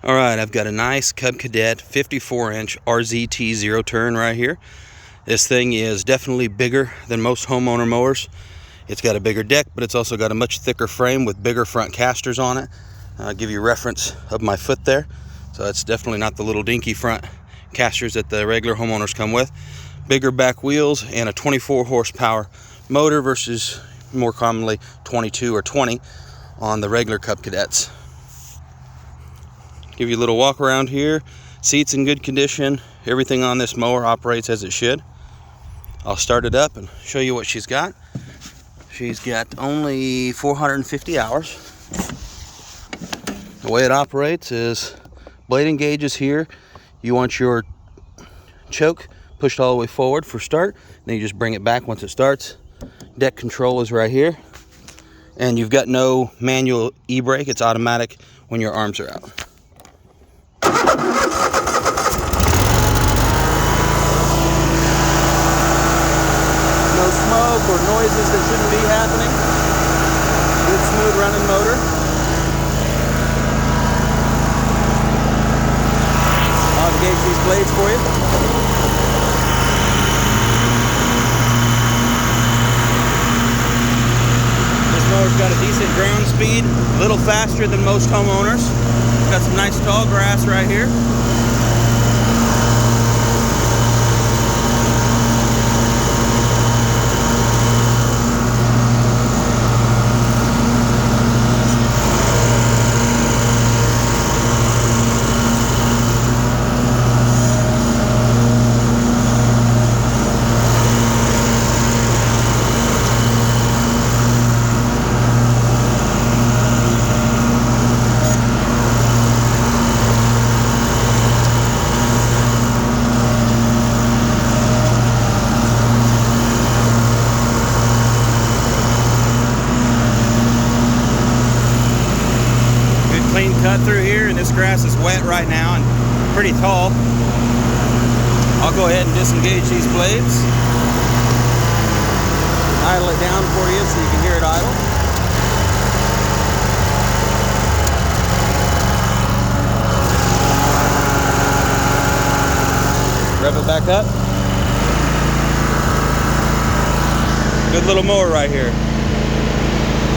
Alright, I've got a nice Cub Cadet 54-inch RZT zero turn right here. This thing is definitely bigger than most homeowner mowers. It's got a bigger deck, but it's also got a much thicker frame with bigger front casters on it. I'll give you a reference of my foot there. So it's definitely not the little dinky front casters that the regular homeowners come with. Bigger back wheels and a 24 horsepower motor versus more commonly 22 or 20 on the regular Cub Cadets. Give you a little walk around here. Seats in good condition. Everything on this mower operates as it should. I'll start it up and show you what she's got. She's got only 450 hours. The way it operates is blade engages here. You want your choke pushed all the way forward for start. Then you just bring it back once it starts. Deck control is right here. And you've got no manual e-brake. It's automatic when your arms are out. No smoke or noises that shouldn't be happening. Good smooth running motor. I'll engage these blades for you. This mower's got a decent ground speed, a little faster than most homeowners. Got some nice tall grass right here. Clean cut through here, and this grass is wet right now and pretty tall. I'll go ahead and disengage these blades. Idle it down for you so you can hear it idle. Rev it back up. Good little mower right here.